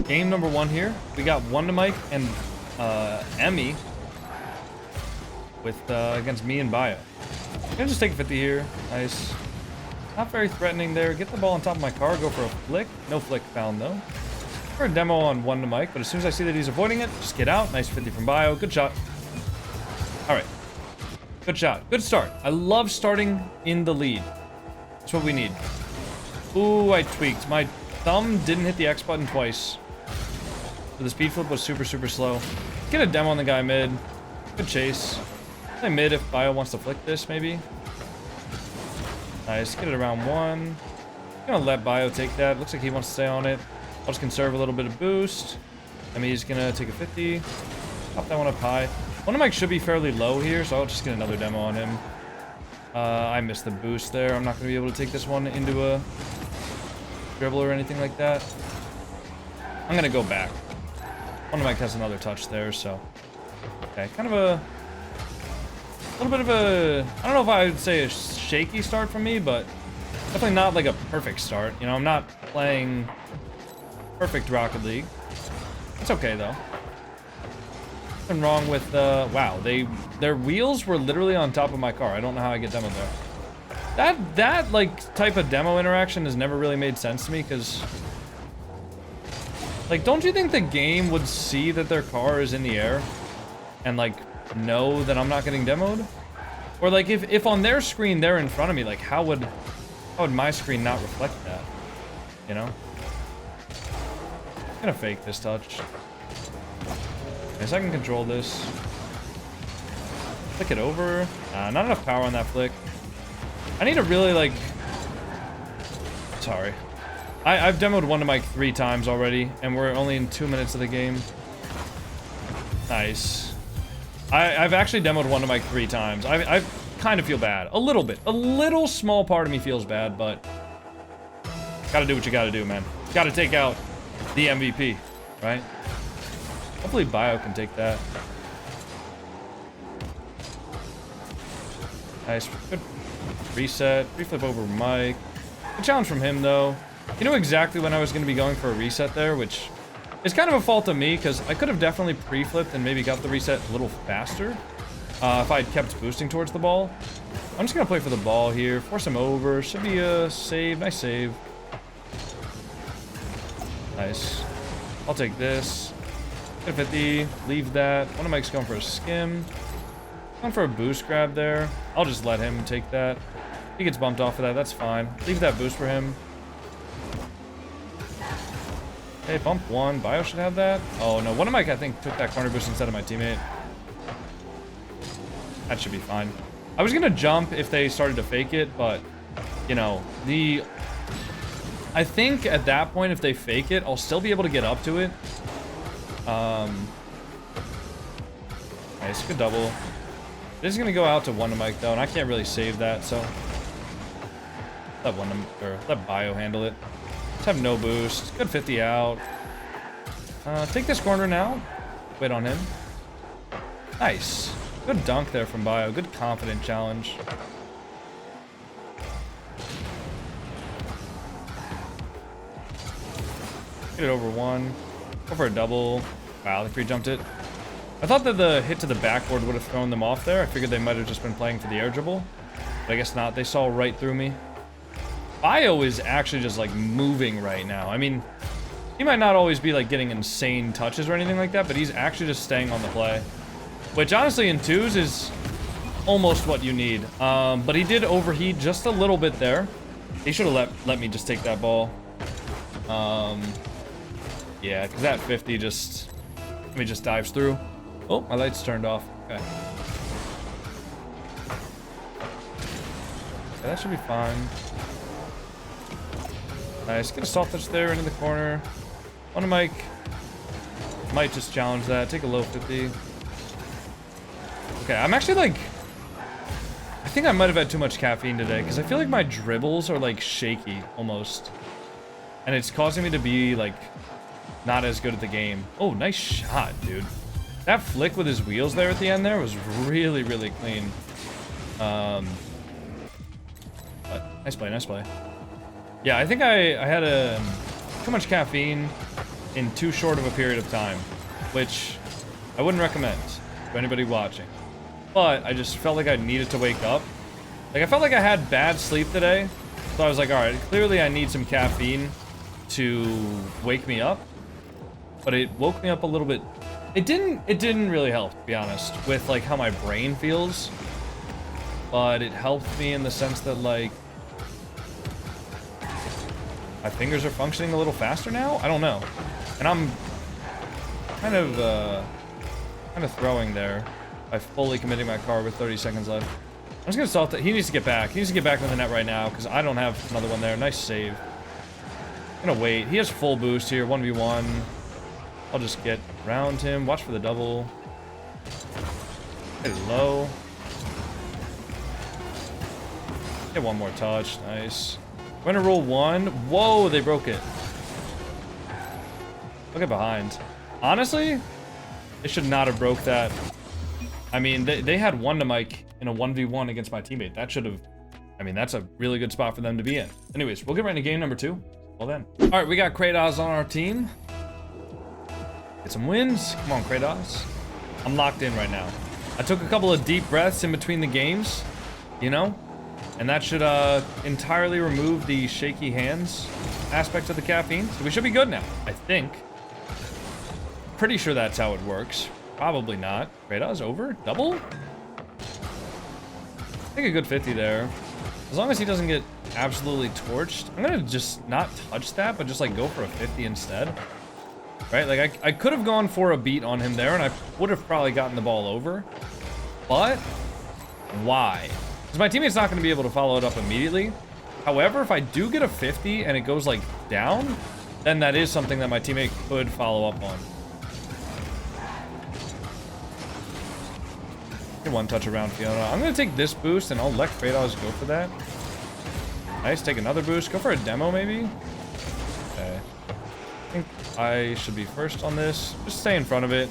game number 1 here. We got one to Mike and Emmy with against me and Bio. Gonna just take a 50 here. Nice. Not very threatening there. Get the ball on top of my car. Go for a flick. No flick found though. For a demo on one to Mike, but as soon as I see that he's avoiding it, just get out. Nice 50 from Bio. Good shot. All right. Good shot. Good start. I love starting in the lead. That's what we need. Ooh, I tweaked. My thumb didn't hit the X button twice. So the speed flip was super, super slow. Get a demo on the guy mid. Good chase. Play mid if Bio wants to flick this, maybe. Nice. Get it around 1. Gonna let Bio take that. Looks like he wants to stay on it. I'll just conserve a little bit of boost. I mean, he's gonna take a 50. Pop that one up high. One of Mike should be fairly low here, so I'll just get another demo on him. I missed the boost there. I'm not gonna be able to take this one into a dribble or anything like that. I'm gonna go back. One of Mike has another touch there, so. Okay, kind of a little bit of a, I don't know if I would say a shaky start from me, but definitely not like a perfect start. You know, I'm not playing perfect Rocket League. It's okay though. Nothing wrong with wow, their wheels were literally on top of my car. I don't know how I get demoed there. That like type of demo interaction has never really made sense to me, because like, don't you think the game would see that their car is in the air and like know that I'm not getting demoed? Or like if on their screen they're in front of me, like how would my screen not reflect that? You know? I'm gonna fake this touch. Guess I can control this. Flick it over. Not enough power on that flick. I need to really like... Sorry. I've demoed one to Mike 3 times already, and we're only in 2 minutes of the game. Nice. I've actually demoed one to Mike 3 times. I kind of feel bad. A little bit. A little small part of me feels bad, but... Gotta do what you gotta do, man. Gotta take out the MVP, right? Hopefully Bio can take that. Nice. Good reset. Reflip over Mike. Good challenge from him, though. He knew exactly when I was going to be going for a reset there, which is kind of a fault of me, because I could have definitely pre-flipped and maybe got the reset a little faster if I had kept boosting towards the ball. I'm just going to play for the ball here. Force him over. Should be a save. Nice save. Nice. I'll take this. Get 50. Leave that. One of Mike's going for a skim. Going for a boost grab there. I'll just let him take that. He gets bumped off of that. That's fine. Leave that boost for him. Okay, bump 1. Bio should have that. Oh, no. One of Mike, I think, took that corner boost instead of my teammate. That should be fine. I was going to jump if they started to fake it, but, you know, I think at that point, if they fake it, I'll still be able to get up to it. Nice. Good double. This is going to go out to one to Mike, though, and I can't really save that, so... Let Bio handle it. Let's have no boost. Good 50 out. Take this corner now. Wait on him. Nice. Good dunk there from Bio. Good confident challenge. Get it over 1. Go for a double. Wow, they pre-jumped it. I thought that the hit to the backboard would have thrown them off there. I figured they might have just been playing for the air dribble. But I guess not. They saw right through me. Bio is actually just like moving right now. I mean, he might not always be like getting insane touches or anything like that, but he's actually just staying on the play. Which honestly in 2s is almost what you need. But he did overheat just a little bit there. He should have let me just take that ball. Yeah, because that 50 just... Let me just dives through. Oh, my lights turned off. Okay. Yeah, that should be fine. Nice. Get a soft touch there into the corner. One of Mike. Might just challenge that. Take a low 50. Okay, I'm actually like... I think I might have had too much caffeine today, because I feel like my dribbles are like shaky, almost. And it's causing me to be like... not as good at the game. Oh, nice shot, dude. That flick with his wheels there at the end there was really, really clean. But nice play, nice play. Yeah, I think I had too much caffeine. in too short of a period of time, which I wouldn't recommend to anybody watching. But I just felt like I needed to wake up. Like, I felt like I had bad sleep today, so I was like, all right, clearly I need some caffeine to wake me up. But it woke me up a little bit. It didn't really help, to be honest, with like how my brain feels. But it helped me in the sense that like my fingers are functioning a little faster now. I don't know, and I'm kind of throwing there by fully committing my car with 30 seconds left. I'm just gonna salt it. He needs to get back. He needs to get back with the net right now because I don't have another one there. Nice save. I'm gonna wait. He has full boost here. 1v1. I'll just get around him. Watch for the double. Hit it low. Get one more touch. Nice. We're gonna roll one. Whoa, they broke it. Look at behind. Honestly, they should not have broke that. I mean, they had one to Mike in a 1v1 against my teammate. That should have... I mean, that's a really good spot for them to be in. Anyways, we'll get right into game number 2. Well then. All right, we got Kratos on our team. Get some wins. Come on, Kratos. I'm locked in right now. I took a couple of deep breaths in between the games, you know? And that should entirely remove the shaky hands aspect of the caffeine. So we should be good now, I think. Pretty sure that's how it works. Probably not. Kratos over? Double? I think a good 50 there. As long as he doesn't get absolutely torched. I'm gonna just not touch that, but just like go for a 50 instead. Right? Like I could have gone for a beat on him there and I would have probably gotten the ball over. But why? Because my teammate's not going to be able to follow it up immediately. However, if I do get a 50 and it goes like down, then that is something that my teammate could follow up on. Get one touch around Fiona. I'm going to take this boost and I'll let Kratos go for that. Nice, take another boost. Go for a demo maybe. Okay. I think I should be first on this. Just stay in front of it.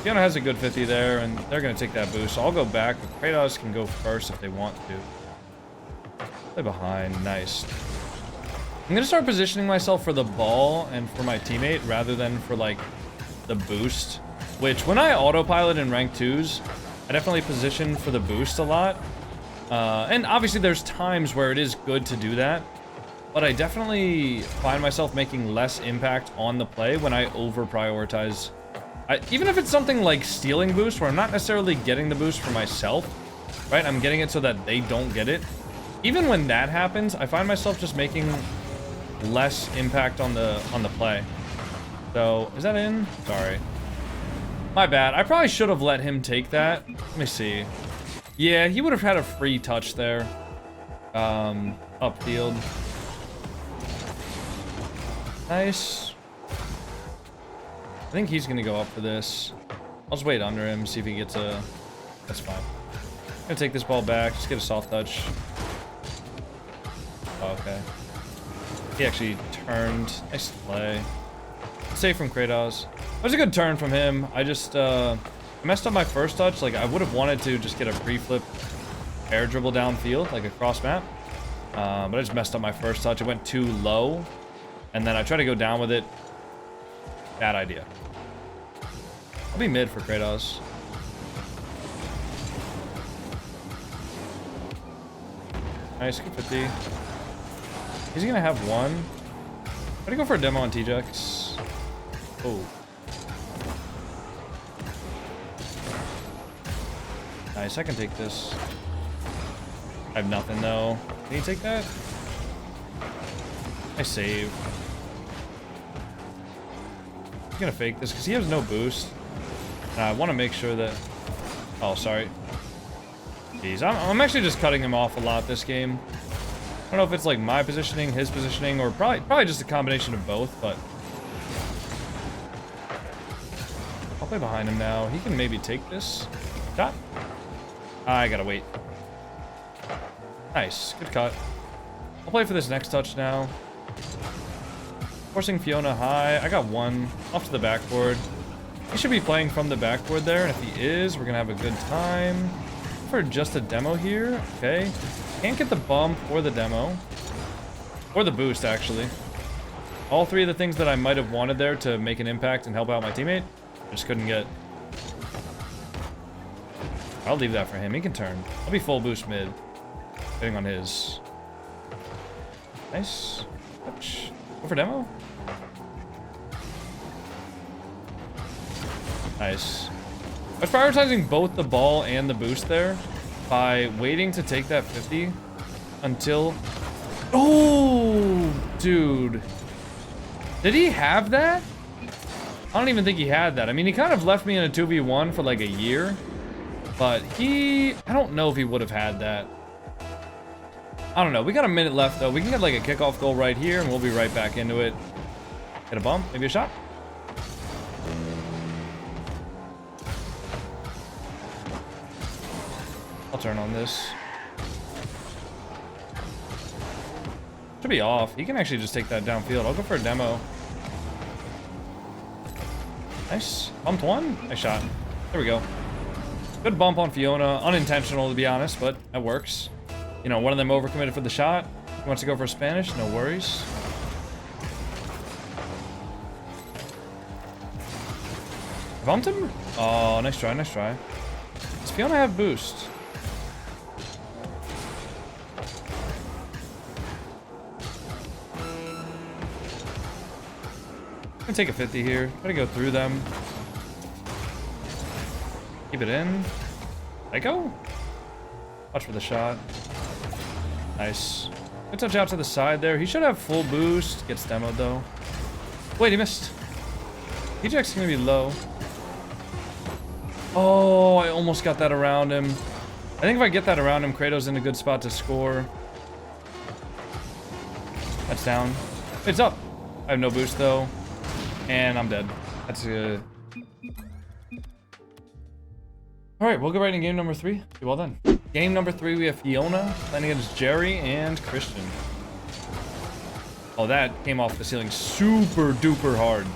Fiona has a good 50 there, and they're going to take that boost. So I'll go back, but Kratos can go first if they want to. Play behind. Nice. I'm going to start positioning myself for the ball and for my teammate rather than for, like, the boost. Which, when I autopilot in rank 2s, I definitely position for the boost a lot. And obviously there's times where it is good to do that. But I definitely find myself making less impact on the play when I over-prioritize. Even if it's something like stealing boost, where I'm not necessarily getting the boost for myself, right? I'm getting it so that they don't get it. Even when that happens, I find myself just making less impact on the play. So, is that in? Sorry. My bad. I probably should have let him take that. Let me see. Yeah, he would have had a free touch there. Upfield. Nice. I think he's gonna go up for this. I'll just wait under him, see if he gets a... That's fine. I'm gonna take this ball back, just get a soft touch. Oh, okay. He actually turned. Nice play. Save from Kratos. That was a good turn from him. I just messed up my first touch. Like, I would have wanted to just get a pre-flip air dribble downfield, like a cross map. But I just messed up my first touch. It went too low. And then I tried to go down with it. Bad idea. I'll be mid for Kratos. Nice, good 50. He's gonna have one. I'm gonna go for a demo on T-Jex. Oh. Nice, I can take this. I have nothing though. Can you take that? I save. He's gonna fake this because he has no boost. I want to make sure that... Oh, sorry. Jeez, I'm actually just cutting him off a lot this game. I don't know if it's like my positioning, his positioning, or probably just a combination of both, but... I'll play behind him now. He can maybe take this shot. I gotta wait. Nice, good cut. I'll play for this next touch now. Forcing Fiona high. I got one off to the backboard. He should be playing from the backboard there, and if he is, we're gonna have a good time. For just a demo here, okay. Can't get the bump or the demo. Or the boost, actually. All three of the things that I might have wanted there to make an impact and help out my teammate, I just couldn't get. I'll leave that for him. He can turn. I'll be full boost mid, depending on his. Nice. Touch. Go for demo. Nice. I was prioritizing both the ball and the boost there by waiting to take that 50 until... Oh, dude. Did he have that? I don't even think he had that. I mean, he kind of left me in a 2v1 for like a year, but I don't know if he would have had that. I don't know. We got a minute left though. We can get like a kickoff goal right here and we'll be right back into it. Get a bump, maybe a shot. I'll turn on this. Should be off. He can actually just take that downfield. I'll go for a demo. Nice. Bumped one. Nice shot. There we go. Good bump on Fiona. Unintentional, to be honest, but that works. You know, one of them overcommitted for the shot. He wants to go for Spanish. No worries. I bumped him? Oh, nice try. Nice try. Does Fiona have boost? I'm gonna take a 50 here. Try to go through them. Keep it in. Psycho? Watch for the shot. Nice. Good touch out to the side there. He should have full boost. Gets demoed though. Wait, he missed. Eject's gonna be low. Oh, I almost got that around him. I think if I get that around him, Kratos in a good spot to score. That's down. It's up. I have no boost though. And I'm dead. That's good. Alright, we'll go right in game number 3. Okay, well done. Game number 3, we have Fiona playing against Jerry and Christian. Oh, that came off the ceiling super duper hard.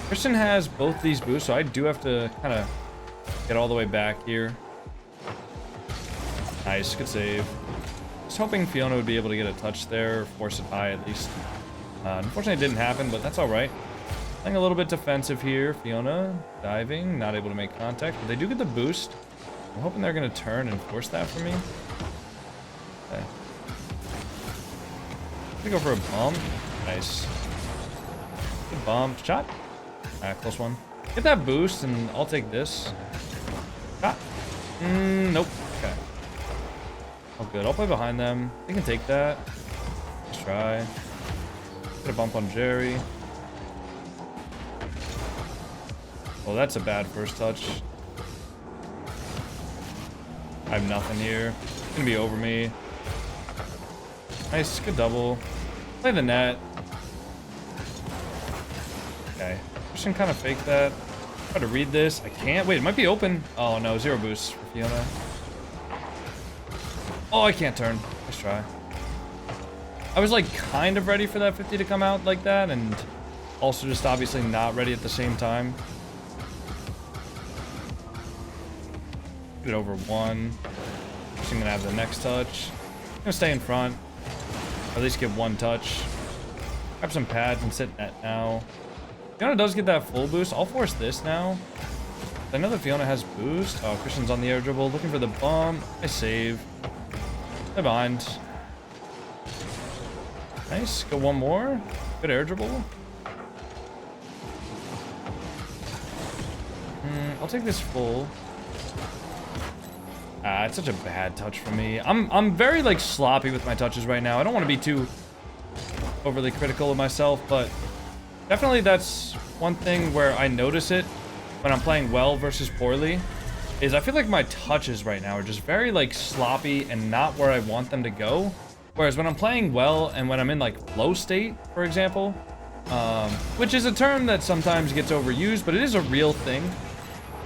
Christian has both these boosts, so I do have to kind of get all the way back here. Nice, good save. Just hoping Fiona would be able to get a touch there, force it high at least. Unfortunately, it didn't happen, but that's all right. Playing a little bit defensive here. Fiona diving, not able to make contact, but they do get the boost. I'm hoping they're going to turn and force that for me. Okay. I'm gonna go for a bump. Nice. Good bump. Shot. Close one. Get that boost and I'll take this. Shot. Nope. Okay. Oh, good. I'll play behind them. They can take that. Let's try. Get a bump on Jerry. Well, that's a bad first touch. I have nothing here. It's gonna be over me. Nice, good double. Play the net. Okay. Christian kind of faked that. Try to read this. I can't. Wait, it might be open. Oh no, 0 boost for Fiona. Oh, I can't turn. Nice try. I was like kind of ready for that 50 to come out like that, and also just obviously not ready at the same time. Get it over 1. I'm gonna have the next touch. I'm gonna stay in front. Or at least get 1 touch. Grab some pads and sit net now. Fiona does get that full boost. I'll force this now. I know that Fiona has boost. Oh, Christian's on the air dribble, looking for the bump. I save. They're behind. Nice. Go 1 more. Good air dribble. I'll take this full. It's such a bad touch for me. I'm very like sloppy with my touches right now. I don't want to be too overly critical of myself, but definitely that's one thing where I notice it when I'm playing well versus poorly, is I feel like my touches right now are just very like sloppy and not where I want them to go. Whereas when I'm playing well and when I'm in like flow state, for example, which is a term that sometimes gets overused, but it is a real thing.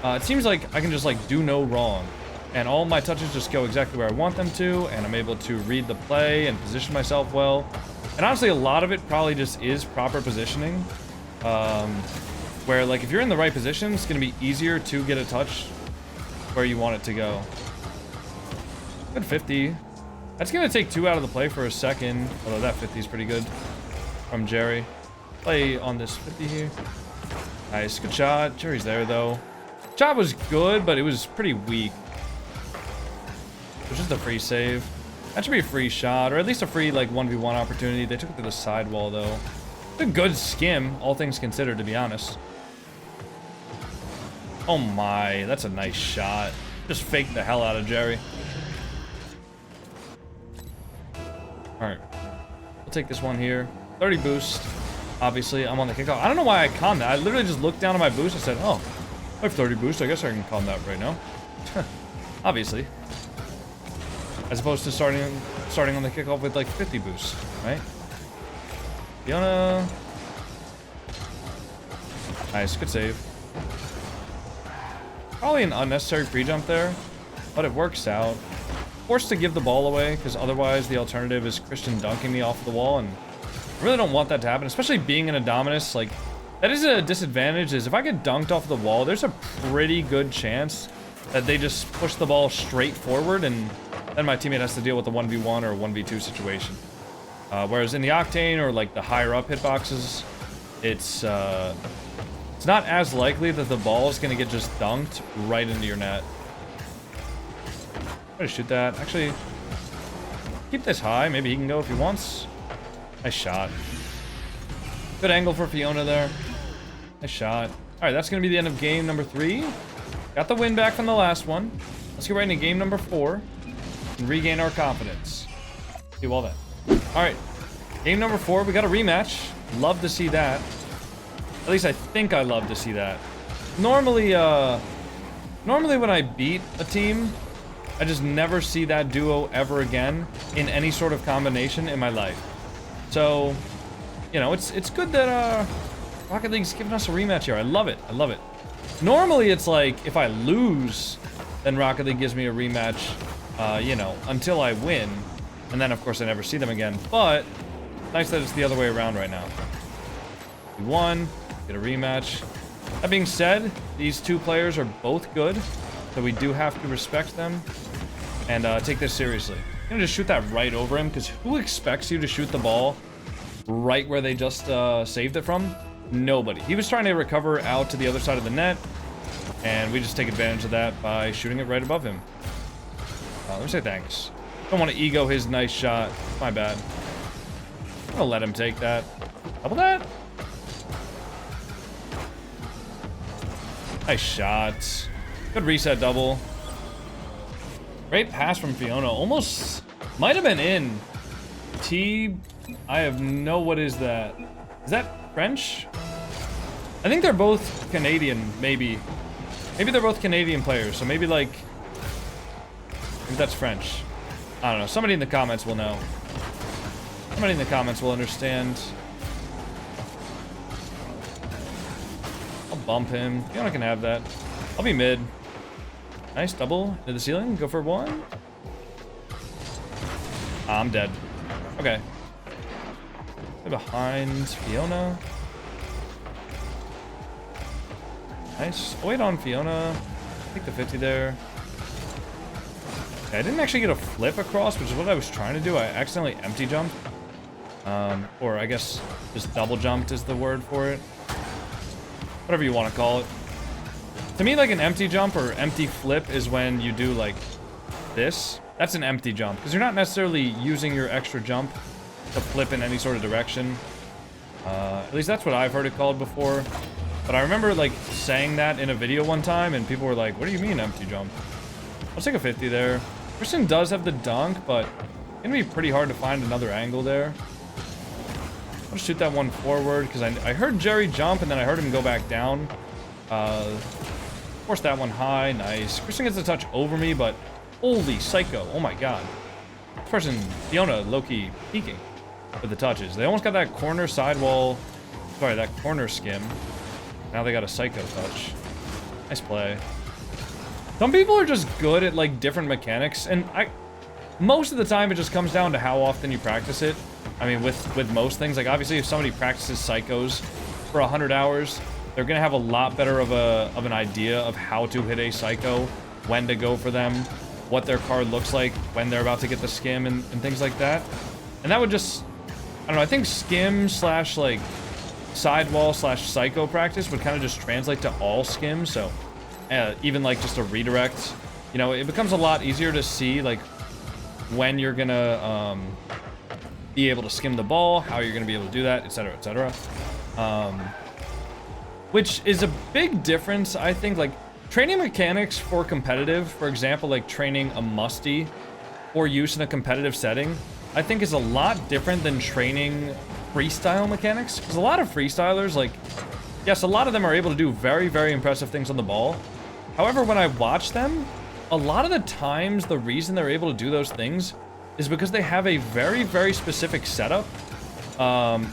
It seems like I can just like do no wrong. And all my touches just go exactly where I want them to, and I'm able to read the play and position myself well. And honestly, a lot of it probably just is proper positioning. Where, like, if you're in the right position, it's going to be easier to get a touch where you want it to go. Good 50. That's going to take 2 out of the play for a second, although that 50 is pretty good from Jerry. Play on this 50 here. Nice, good shot. Jerry's there though. Shot was good, but it was pretty weak. It was just a free save. That should be a free shot, or at least a free like 1v1 opportunity. They took it to the sidewall though. It's a good skim, all things considered, to be honest. Oh my, that's a nice shot. Just faked the hell out of Jerry. Alright. We'll take this one here. 30 boost. Obviously, I'm on the kickoff. I don't know why I conned that. I literally just looked down at my boost and said, oh, I have 30 boost. I guess I can con that right now. Obviously. As opposed to starting on the kickoff with like 50 boost, right? Fiona. Nice, good save. Probably an unnecessary pre-jump there, but it works out. Forced to give the ball away, because otherwise the alternative is Christian dunking me off the wall, and I really don't want that to happen, especially being in a Dominus. Like, that is a disadvantage, is if I get dunked off the wall, there's a pretty good chance that they just push the ball straight forward, and then my teammate has to deal with a 1v1 or a 1v2 situation. Whereas in the Octane or like the higher up hitboxes, it's not as likely that the ball is going to get just dunked right into your net. Try to shoot that. Actually, keep this high. Maybe he can go if he wants. Nice shot. Good angle for Fiona there. Nice shot. All right, that's going to be the end of game number 3. Got the win back from the last one. Let's get right into game number 4 and regain our confidence. Do all that. All right, game number 4. We got a rematch. Love to see that. At least I think I love to see that. Normally when I beat a team, I just never see that duo ever again in any sort of combination in my life. So, you know, it's good that Rocket League's giving us a rematch here. I love it. I love it. Normally it's like if I lose, then Rocket League gives me a rematch, you know, until I win, and then of course I never see them again. But nice that it's the other way around right now. We won. Get a rematch. That being said, these two players are both good, so we do have to respect them and take this seriously. I'm gonna just shoot that right over him, because who expects you to shoot the ball right where they just saved it from? Nobody. He was trying to recover out to the other side of the net, and we just take advantage of that by shooting it right above him. Let me say thanks. Don't want to ego his nice shot. My bad. I'm gonna let him take that. Double that. Nice shot. Good reset double. Great pass from Fiona. Almost might have been in. I have no, what is that? Is that French? I think they're both Canadian, maybe. Maybe they're both Canadian players, so maybe like, maybe that's French. I don't know. Somebody in the comments will know. Somebody in the comments will understand. I'll bump him. Fiona can have that. I'll be mid. Nice double into the ceiling. Go for one. I'm dead. Okay. Behind Fiona. Nice. I'll wait on Fiona. Take the 50 there. Okay, I didn't actually get a flip across, which is what I was trying to do. I accidentally empty jumped. Or I guess just double jumped is the word for it. Whatever you want to call it. To me, like an empty jump or empty flip is when you do like this. That's an empty jump, because you're not necessarily using your extra jump to flip in any sort of direction. At least that's what I've heard it called before. But I remember like saying that in a video one time, and people were like, what do you mean empty jump? I'll take a 50 there. Christian does have the dunk, but it's gonna be pretty hard to find another angle there. I'll just shoot that one forward, because I heard Jerry jump, and then I heard him go back down. Force that one high. Nice. Christian gets a touch over me, but holy psycho. Oh my god. This person, Fiona, low-key peeking with the touches. They almost got that corner sidewall. Sorry, that corner skim. Now they got a psycho touch. Nice play. Some people are just good at like different mechanics, and most of the time it just comes down to how often you practice it. I mean, with most things, like obviously if somebody practices psychos for 100 hours, they're gonna have a lot better of an idea of how to hit a psycho, when to go for them, what their card looks like when they're about to get the skim and things like that. And that would just, I don't know, I think skim slash like sidewall slash psycho practice would kind of just translate to all skims. So even like just a redirect, you know, it becomes a lot easier to see like when you're gonna be able to skim the ball, how you're gonna be able to do that, etc., etc. Which is a big difference, I think. Like training mechanics for competitive, for example, like training a musty for use in a competitive setting, I think is a lot different than training freestyle mechanics. Because a lot of freestylers, like, yes, a lot of them are able to do very, very impressive things on the ball. However, when I watch them, a lot of the times the reason they're able to do those things is because they have a very, very specific setup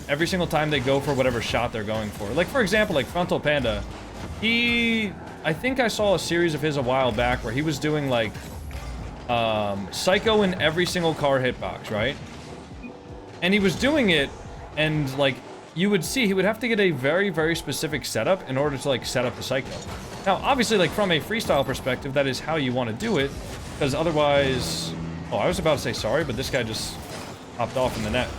every single time they go for whatever shot they're going for. Like, for example, like Frontal Panda, I think I saw a series of his a while back where he was doing, like, Psycho in every single car hitbox, right? And he was doing it, and, like, you would see he would have to get a very, very specific setup in order to, like, set up the Psycho. Now, obviously, like, from a freestyle perspective, that is how you want to do it, because otherwise... Oh, I was about to say sorry, but this guy just popped off in the net.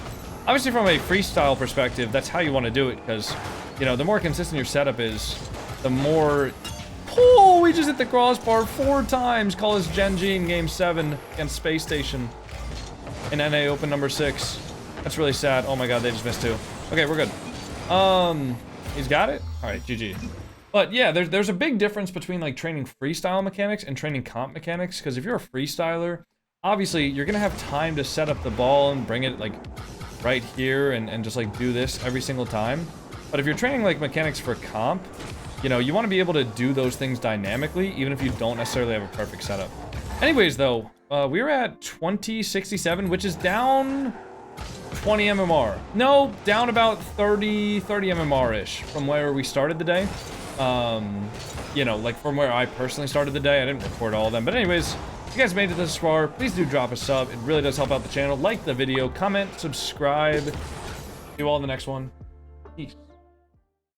Obviously, from a freestyle perspective, that's how you want to do it, because, you know, the more consistent your setup is, the more... Oh, we just hit the crossbar 4 times. Call us Genji in Game 7 against Space Station in NA Open number 6. That's really sad. Oh my god, they just missed 2. Okay, we're good. He's got it? Alright, GG. But yeah, there's a big difference between, like, training freestyle mechanics and training comp mechanics, because if you're a freestyler, obviously, you're gonna have time to set up the ball and bring it, like, right here and just, like, do this every single time. But if you're training, like, mechanics for comp, you know, you want to be able to do those things dynamically, even if you don't necessarily have a perfect setup. Anyways, though, we're at 2067, which is down 20 MMR. No, down about 30 MMR-ish from where we started the day. You know, like, from where I personally started the day. I didn't record all of them. But anyways, if you guys made it this far, please do drop a sub. It really does help out the channel. Like the video, comment, subscribe. See you all in the next one. Peace.